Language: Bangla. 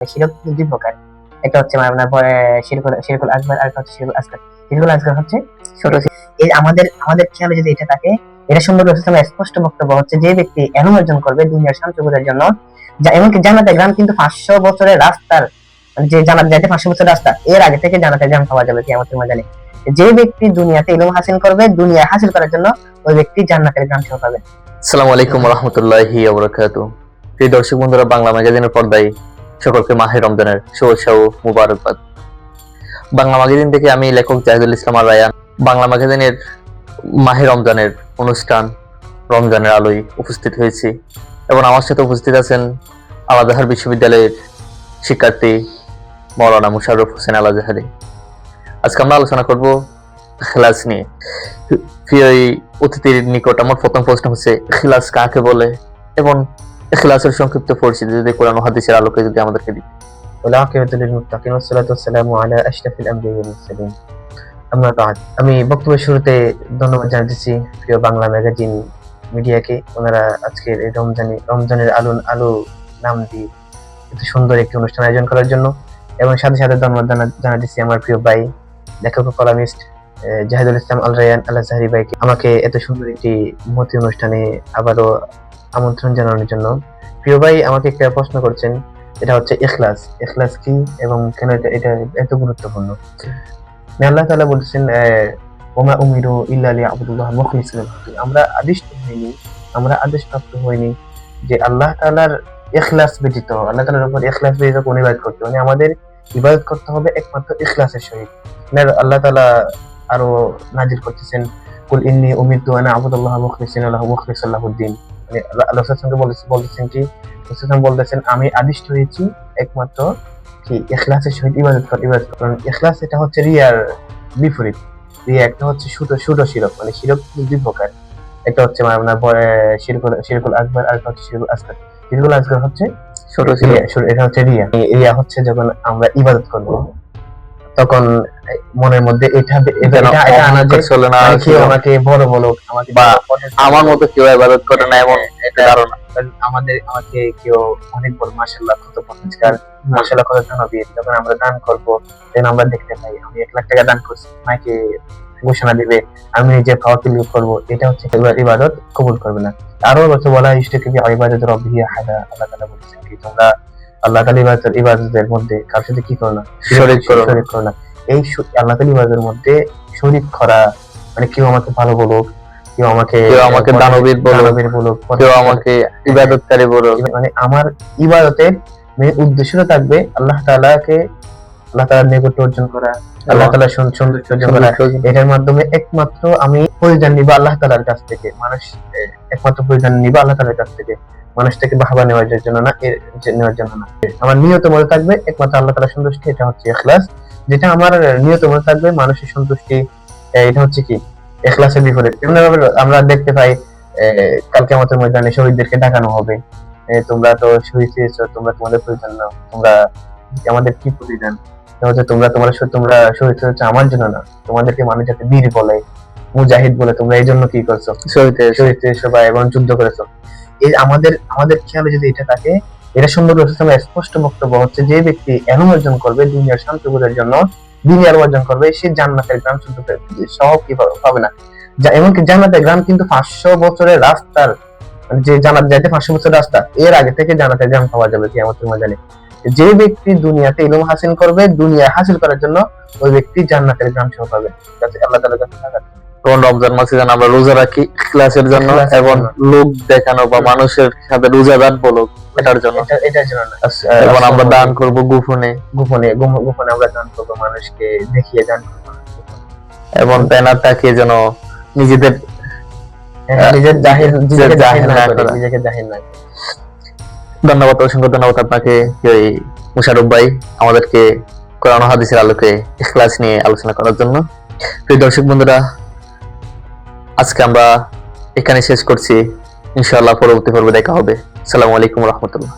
শিরক দুই প্রকার। একটা হচ্ছে আপনার শিরকুল আকবার, আর একটা হচ্ছে শিরকুল আসগর। শিরকুল আসগর হচ্ছে ছোট। এই আমাদের আমাদের খেয়ালে যদি এটা থাকে, এটা সুন্দর স্পষ্ট বক্তব্য হচ্ছে যে ব্যক্তি এলম অর্জন করবে দুনিয়ার শান্তি বোঝার জন্য, যা এমনকি জান্নাতের গ্রাম কিন্তু 500 বছরের রাস্তার, মানে যে জান্নাত যাইতে 500 বছরের রাস্তা, এর আগে থেকে জান্নাতের গ্রাম পাওয়া যাবে কিয়ামতের ময়দানে। যে ব্যক্তি দুনিয়াতে ইলম হাসিল করবে, দুনিয়া হাসিল করার জন্য, ওই ব্যক্তি জান্নাতের গ্রাম সহ পাবে। আসসালামু আলাইকুম ওয়া রাহমাতুল্লাহি ওয়া বারাকাতুহু। প্রিয় দর্শক বন্ধুরা, বাংলা ম্যাগাজিনের পর্দায় সকলকে মাহে রমজানের শুভেচ্ছা ও মুবারকবাদ। বাংলা ম্যাগাজিন থেকে আমি লেখক জাহিদুল ইসলাম আর রায়ান বাংলা ম্যাগাজিনের মাহে রমজানের অনুষ্ঠান রমজানের আলোয় উপস্থিত হয়েছি এবং আমার সাথে উপস্থিত আছেন আল আজহার বিশ্ববিদ্যালয়ের শিক্ষার্থী মাওলানা মুশাররফ হোসেন আল আজহারি। আজকে আমরা আলোচনা করব ইখলাস নিয়ে। প্রিয় অতিথির নিকট আমার প্রথম প্রশ্ন হচ্ছে, ইখলাস কাকে বলে এবং ইখলাসের সংক্ষিপ্ত পরিচিতি যদি কোরআন ও হাদিসের আলোকে যদি আমাদেরকে দিতে। আমি বক্তব্যের শুরুতে ধন্যবাদ জানাচ্ছি প্রিয় বাংলা ম্যাগাজিন মিডিয়াকে। ওনারা আজকের এই রমজানের আলো নাম দিয়ে এত সুন্দর একটি অনুষ্ঠান আয়োজন করার জন্য, এবং সাথে সাথে ধন্যবাদ জানাচ্ছি আমার প্রিয় ভাই লেখক ও কলামিস্ট জাহিদুল ইসলাম আল রায়ান আল আজহারি ভাইকে, আমাকে এত সুন্দর একটি মহতী অনুষ্ঠানে আবারও আমন্ত্রণ জানানোর জন্য। প্রিয় ভাই আমাকে একটা প্রশ্ন করছেন, এটা হচ্ছে ইখলাস কি এবং কেন এটা এত গুরুত্বপূর্ণ। আল্লাহ তাআলা বলছেন, ওমা উমিরু ইল্লা লিয়াবুদুল্লাহ মুখলিসিন লাহুদ্দিন। আমরা আদেশপ্রাপ্ত হইনি যে আল্লাহ তাআলার ইখলাস ব্যতীত, আল্লাহ তাআলার উপর ইখলাস ব্যতীত কোন ইবাদত করতে, মানে আমাদের ইবাদত করতে হবে একমাত্র ইখলাসের সহিত। আল্লাহ তাআলা আরো নাজিল করতেছেন, কুল ইন্নী উমিরতু আন আ'বুদাল্লাহ মুখলিসিন লাহুদ্দিন। মানে আল্লাহ বলতেছেন কি, বলতেছেন আমি আদিষ্ট হয়েছি একমাত্র কি ইখলাসের সহিত ইবাদত করেন। ইখলাস এটা হচ্ছে রিয়ার বিপরীত। রিয়া একটা হচ্ছে ছোট শিরক, মানে শিরক দুই প্রকার। একটা হচ্ছে আপনার শিরকুল আকবার, আর একটা হচ্ছে শিরকুল আসগর। শিরকুল আসগর হচ্ছে ছোট শিরক, এটা হচ্ছে রিয়া। রিয়া হচ্ছে যখন আমরা ইবাদত করব, তখন মনের মধ্যে এটা আনা যে চলে না, কেউ আমাকে বড় বলুক, আমাকে বা আমার মতো কেউ ইবাদত করে না এমন একটা ধারণা। আমাকে কেউ অনেক বড় মাশাআল্লাহ কত পরিষ্কার, মাশাআল্লাহ কত ধনবীর, যখন আমরা দান করব তখন আমরা দেখতে পাই আমি 1 লাখ টাকা দান করছি, মাকে ঘোষণা দিবে, আমি নিজে পাওয়ারফুল ইউজ করব, এটা হচ্ছে ইবাদত কবুল করবে না। আরো বলা ইশরাকু বি ইবাদাতি রাব্বিহি আহাদা। আল্লাহ তাআলা বলেছেন কি, তোমরা আল্লাহ তাআলার ইবাদতের মধ্যে কার সাথে কি করো না, শরীক করো না। এই আল্লাহ তাআলার ইবাদতের মধ্যে শরীক করা, মানে কেউ আমাকে ভালো বলুক, কেউ আমাকে দানবীর বলুক, কেউ আমাকে ইবাদতকারী বলুক, মানে আমার ইবাদতের উদ্দেশ্যটা থাকবে আল্লাহ তাআলার নৈকট্য অর্জন করা, আল্লাহ তাআলার সন্তুষ্টি অর্জন করা। এটার মাধ্যমে একমাত্র আমি পরিত্রাণ নিব আল্লাহ তাআলার কাছ থেকে, একমাত্র পরিত্রাণ নিব আল্লাহ তাআলার কাছ থেকে, মানুষ থেকে বাহবা নেওয়ার জন্য না, নেওয়ার জন্য না। আমার নিয়ত মনে থাকবে একমাত্র আল্লাহ তাআলার সন্তুষ্টি, এটা হচ্ছে ইখলাস। যেটা আমার নিয়ত মনে থাকবে মানুষের সন্তুষ্টি, এটা হচ্ছে কি ইখলাসের বিপরীত। আমরা দেখতে পাই কালকে আমাদের ময়দানে শহীদদেরকে ডাকানো হবে, তোমরা তো শহীদ হয়েছো, তোমরা তোমাদের প্রয়োজন নাও, তোমরা আমাদের কি প্রয়োজন, তোমরা শহীদ হয়েছো আমার জন্য না, তোমাদেরকে মানুষ যাতে বীর বলে, মুজাহিদ বলে, তোমরা এই জন্য কি করছো, শহীদ হয়েছো বা এবং যুদ্ধ করেছো। এই আমাদের খেয়ালে যদি এটা থাকে, এটা সুন্দর স্পষ্ট বক্তব্য হচ্ছে যে ব্যক্তি এলম অর্জন করবে দুনিয়ার শান্তি বোঝার জন্য, দুনিয়ার অর্জন করবে, সে জান্নাতের গ্রাম শুধু সহ কি পাবে না, এমনকি জান্নাতের গ্রাম কিন্তু 500 বছরের রাস্তার, মানে যে জান্নাত যাইতে 500 বছরের রাস্তা, এর আগে থেকে জান্নাতের গ্রাম পাওয়া যাবে কিয়ামতের ময়দানে। যে ব্যক্তি দুনিয়াতে ইলম হাসিল করবে, দুনিয়া হাসিল করার জন্য, ওই ব্যক্তি জান্নাতের গ্রাম সহ পাবে। আল্লাহ তাআলার কাছে রমজান মাসে যেন আমরা রোজা রাখি ইখলাসের জন্য, এবং লোক দেখানো বা মানুষের সাথে রোজাদার বলুক এটার জন্য না, এবং আমরা দান করব গোপনে আমরা দান করব, মানুষকে দেখিয়ে দান করব, এবং ব্যানার তাকিয়ে যেন নিজেকে জাহির না করে। ধন্যবাদ, অসংখ্য ধন্যবাদ আপনাকে মুশাররফ ভাই, আমাদেরকে কোরআন ও হাদিসের আলোকে ইখলাস নিয়ে আলোচনা করার জন্য। প্রিয় দর্শক বন্ধুরা, আজকে আমরা এখানে শেষ করছি, ইনশাআল্লাহ পরবর্তী পর্বে দেখা হবে। আসসালামু আলাইকুম ওয়া রাহমাতুল্লাহ।